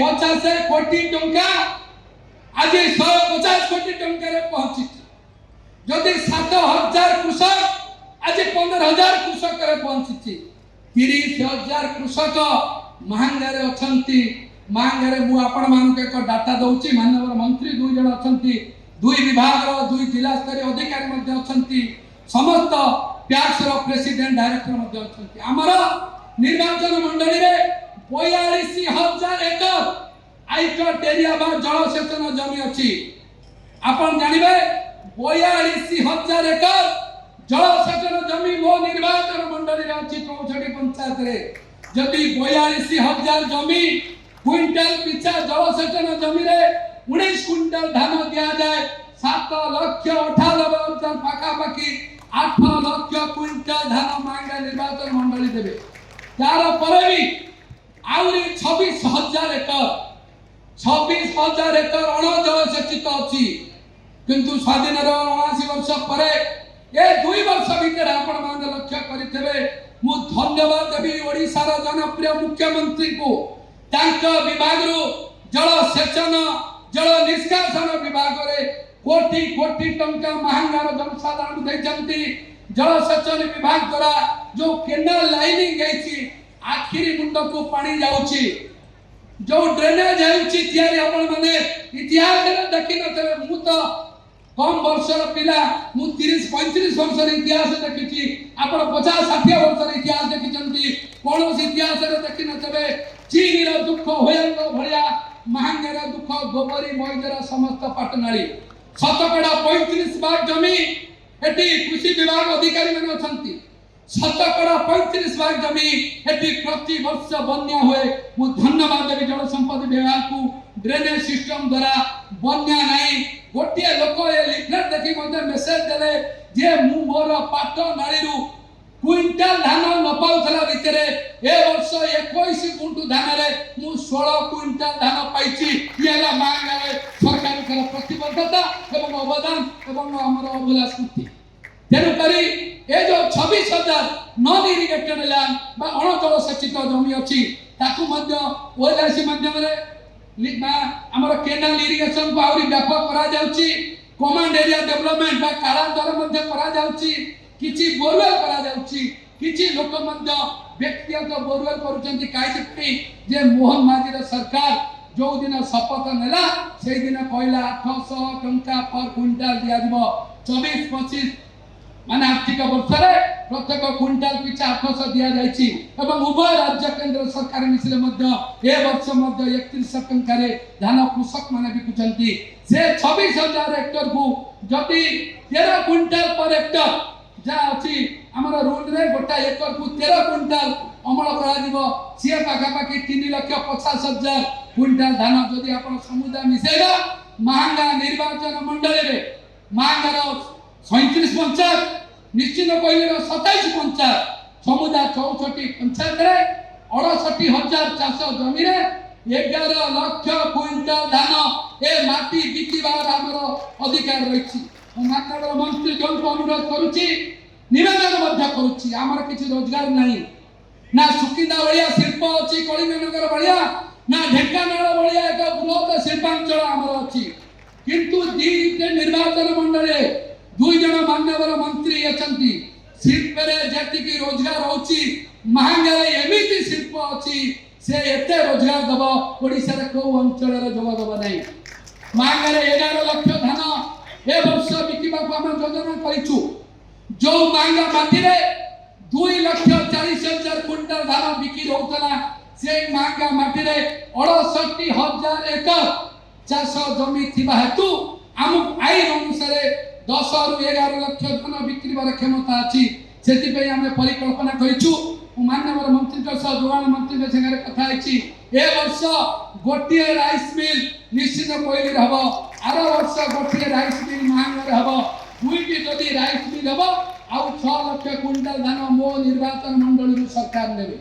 50 कोटी टंका आज 150 कोटी टंका पहुंची जदि 7000 कृषक आज 15000 कृषक पहुंची 30,000 कृषक महंगारे अच्छी महंगारे मुझे एक डाटा दूसरी माननीय मंत्री 2 जन अच्छा 2 विभाग 2 जिला स्तरीय अधिकारी अच्छा समस्त पैक्स प्रेसिडेंट डायरेक्टर अच्छा आमर निर्वाचन मंडली में 42,000 एकर आइट एरिया बा जलसेचन जमी अच्छी आपन जानवे 42,000 एकर जलसेचन जमी मो निर्वाचन मंडली में अच्छी 64 पंचायत रे जदि 42,000 जमी क्विंटल पिछा जलसेचन जमी रे 19 क्विंटल धान दिया जाए 7,98,000 पाखापाखि 8 लाख क्विंटल धान मांगा निर्वाचन मंडली देवे तार पर भी आउरी 26,000 एकर अण जलसेचित अच्छी किंतु स्वाधीन 79 वर्ष पर ए 2 वर्ष भीतर आपण मान लक्ष्य करथिबे मु धन्यवाद देबी ओडिसा रा जनप्रिय मुख्यमंत्री को तांक विभाग रो जलसेचन जल निष्कासन विभाग रे कोटी कोटी टंका महंगार जनसाधारण देचंती जलसेचन विभाग द्वारा जो केनाल लाइनिंग गईची आखिरी मुंड को पानी जाउची जो ड्रेनेज हेउची तियारी आपण माने इतिहास रे देखि नथबे मु तो कम वर्षर पिला मु 30-35 वर्षर इतिहास देखिची आपण 50-60 वर्षर इतिहास देखिचंती कोन इतिहास रे देखि नथबे चीन रो दुख होयंग भलिया महंगार दुख गोबरी मयजरा समस्त पाटनाली शतकड़ा 35 भाग जमी एटी कृषि विभाग अधिकारी माने अछंती शतकड़ा 35 भाग जमी एटी प्रति वर्ष बन्या हुए मु धन्यवाद देबी जल संपद विभाग को ड्रेनेज सिस्टम द्वारा बन्या नहीं गोटे लोक ए लिफलेट देखि मते मेसेज देले जे मु मोर पाट नाली रु क्विंटल धान न पाउथला भितरे ए वर्ष 21 गुंटू धान रे मु 16 क्विंटल धान पाइची येला मांगारे सरकार कर प्रतिबद्धता एवं अवदान एवं हमर अभिलाष कृति तेनु करी ए जो 26,000 नॉन इरिगेटेड लैंड बा अण जलसेचित जमी अछि ताकू मध्य ओएलआईसी माध्यम रे हमर केनाल इरिगेशन को आउरी व्यापक करा जाउची कमांड एरिया डेवलपमेंट बा कारांतर मध्य करा जाउची किछि बोरवेल करा जाउची किछि लोक मध्य व्यक्तिगत बोरवेल करूचंती काइति जे मोहन माझी सरकार जो दिन शपथ नेला से दिन कहला 800 टंका पर क्विंटल दिया दिबो 24-25 माने आर्थिक वर्ष रे प्रत्येक क्विंटल पिछा 800 दिया जायछि एवं उभय राज्य केंद्र सरकार मिसिले मध्य ए वर्ष मध्य 31 टंका रे धान कृषक माने बिकुचंती से 26,000 हेक्टर को जति 13 क्विंटल पर हेक्टर जा अछि हमर रूल रे गोटा एकर को 13 क्विंटल अमल करा दिबो से पाखापाखि 3,50,000 क्विंटल धान जदि आपण समुदाय मिसेगा महंगा निर्वाचन मंडली रे महंगार 37 पंचायत निश्चित कहले 27 पंचायत समुदाय 64 पंचायत रे 68,000 चाष जमी रे 11 लाख क्विंटल धान ए माटी बिकिबार हमर अधिकार रहिछि माननीय मंत्री जन को अनुरोध करूची निवेदन मध्य करूची हमर किछि रोजगार नाही ना सुकिंदा बलिया शिल्प अछि कलिंगनगर बलिया ना ढेंकानाल बलिया एक बृहत शिल्पांचल हमर अछि किंतु दीते निर्वाचन मंडली 2 जन माननीय मंत्री अछंती शिल्प रे जेति की रोजगार होची महंगा एमिति शिल्प अछि से एते रोजगार दबो ओडिसा रे को अंचल रे जोग दबो नाही महंगा 11 लाख धान ए वर्ष बिकिबा को हम योजना करिछु जो महंगा माटी रे 2,40,000 क्विंटल धान बिकी होतला से महंगा माटी रे 68,000 एकर चाष जमी थिबा हेतु हम आईन अनुसार 10 रु 11 लाख धान बिक्री बार क्षमता अछि सेति पे हम परिकल्पना करिछु माननीय मंत्री के साथ जोवान मंत्री के संगे कथा आछि ए वर्ष गोटिए राइस मिल निश्चित कोइली रहबो आरो वर्ष गोटिए राइस मिल महंगा रहबो दुईटी जदि राइस मिल हबो आ 6 लाख क्विंटल धान मो निर्वाचन मंडली सरकार नेबे।